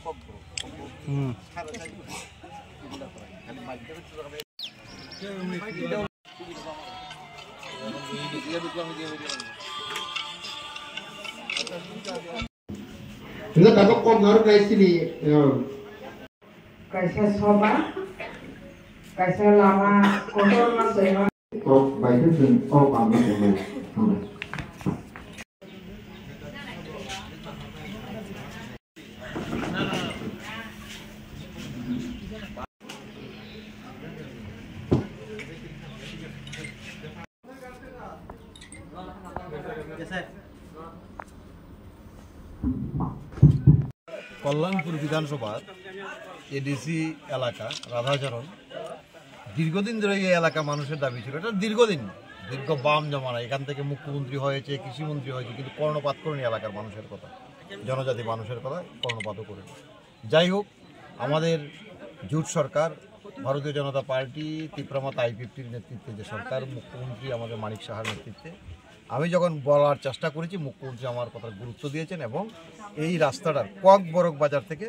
Enggak takut kok ngaruh kayak sini. Kayak soba, kayak lama kotor masih. Kok baik itu oh pamit ya baik. Kalyanpur বিধানসভার ADC এলাকা রাধাচরণ দীর্ঘদিন ধরে এই এলাকা মানুষের দাবি ছিল। এটা দীর্ঘ বাম জমানা এখান থেকে মুখ্যমন্ত্রী হয়েছে, কৃষিমন্ত্রী হয়েছে, কিন্তু কর্ণপাত করেনি এলাকার মানুষের কথা, জনজাতি মানুষের কথা কর্ণপাতও করেনি। যাই হোক, আমাদের জোট সরকার, ভারতীয় জনতা পার্টি, তীব্রমত আই-50-র নেতৃত্বে যে সরকার, মুখ্যমন্ত্রী আমাদের মানিক সাহার নেতৃত্বে, আমি যখন বলার চেষ্টা করেছি মুখ্যমন্ত্রী আমার কথা গুরুত্ব দিয়েছেন এবং এই রাস্তাটার ককবরক বাজার থেকে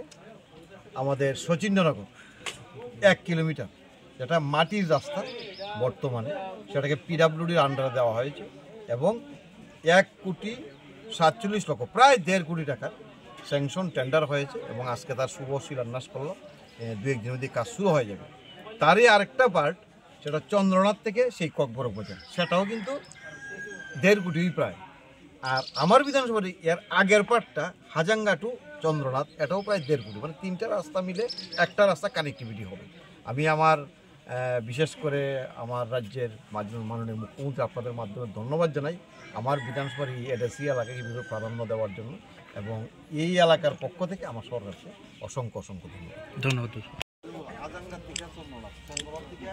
আমাদের শচীন্দ্রনগর 1 কিলোমিটার, যেটা মাটির রাস্তা বর্তমানে, সেটাকে পিডাব্লিউডির আন্ডারে দেওয়া হয়েছে এবং 1,47,00,000 প্রায় 1.5 কোটি টাকার স্যাংশন টেন্ডার হয়েছে এবং আজকে তার শুভ শিলান্যাস করলো। 2-1 দিনের মধ্যে কাজ শুরু হয়ে যাবে। তারই আরেকটা পার্ট, সেটা চন্দ্রনাথ থেকে সেই ককবরক বাজার, সেটাও কিন্তু 1.5 কোটি প্রায়। আর আমার বিধানসভার এর আগের পার্টটা হাজাঙ্গা টু চন্দ্রনাথ, এটাও প্রায় 1.5 কোটি, মানে 3টা রাস্তা মিলে একটা রাস্তা কানেক্টিভিটি হবে। আমি আমার বিশেষ করে আমার রাজ্যের মাননীয় মুখ্যমন্ত্রী আপনাদের মাধ্যমে ধন্যবাদ জানাই আমার বিধানসভার এই এডিসি এলাকাকে বিশেষ প্রাধান্য দেওয়ার জন্য, এবং এই এলাকার পক্ষ থেকে আমার সরকারকে অসংখ্য ধন্যবাদ। হাজাঙ্গা থেকে চন্দ্রনাথ, চন্দ্রনাথ থেকে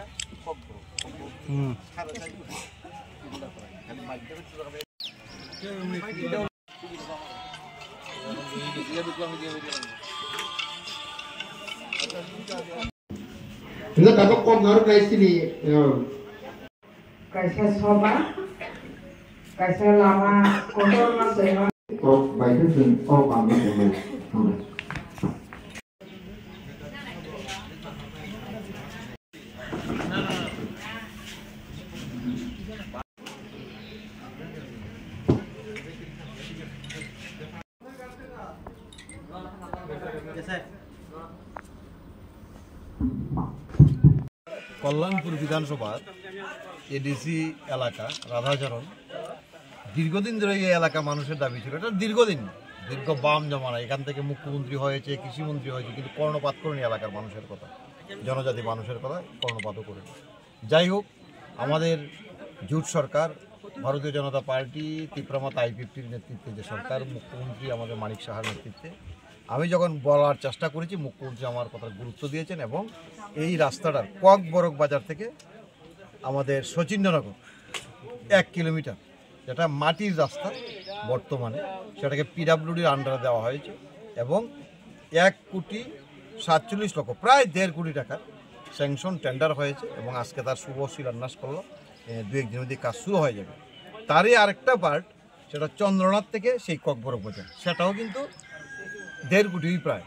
Enggak takut kok ngaruh kayak sini. Kayak soba, kayak lama kotor masih. Kok baik itu oh pamit ya baik. Kalyanpur বিধানসভার এডিসি এলাকা রাধাচরণ দীর্ঘদিন ধরে এই এলাকা মানুষের দাবি ছিল। এটা দীর্ঘ বাম জমানা এখান থেকে মুখ্যমন্ত্রী হয়েছে, কৃষিমন্ত্রী হয়েছে, কিন্তু কর্ণপাত করেনি এলাকার মানুষের কথা, জনজাতি মানুষের কথা কর্ণপাতও করেনি। যাই হোক, আমাদের জোট সরকার, ভারতীয় জনতা পার্টি, তীব্রমত আই-50-র নেতৃত্বে যে সরকার, মুখ্যমন্ত্রী আমাদের মানিক সাহার নেতৃত্বে, আমি যখন বলার চেষ্টা করেছি মুখ্যমন্ত্রী আমার কথা গুরুত্ব দিয়েছেন এবং এই রাস্তাটার ককবরক বাজার থেকে আমাদের শচীন্দ্রনগর 1 কিলোমিটার, যেটা মাটির রাস্তা বর্তমানে, সেটাকে পিডাব্লিউডির আন্ডারে দেওয়া হয়েছে এবং 1,47,00,000 প্রায় 1.5 কোটি টাকার স্যাংশন টেন্ডার হয়েছে এবং আজকে তার শুভ শিলান্যাস করলো। 2-1 দিনের মধ্যে কাজ শুরু হয়ে যাবে। তারই আরেকটা পার্ট, সেটা চন্দ্রনাথ থেকে সেই ককবরক বাজার, সেটাও কিন্তু 1.5 কোটি প্রায়।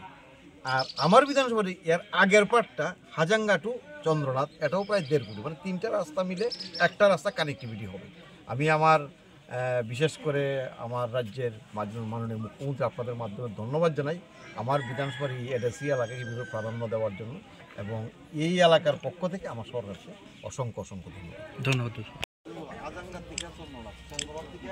আর আমার বিধানসভার এর আগের পার্টটা হাজাঙ্গা টু চন্দ্রনাথ, এটাও প্রায় 1.5 কোটি, মানে 3টা রাস্তা মিলে একটা রাস্তা কানেক্টিভিটি হবে। আমি আমার বিশেষ করে আমার রাজ্যের মাননীয় মুখ্যমন্ত্রী আপনাদের মাধ্যমে ধন্যবাদ জানাই আমার বিধানসভার এই এডিসি এলাকাকে বিশেষ প্রাধান্য দেওয়ার জন্য, এবং এই এলাকার পক্ষ থেকে আমার সরকারকে অসংখ্য ধন্যবাদ। হাজাঙ্গা থেকে চন্দ্রনাথ, চন্দ্রনাথ থেকে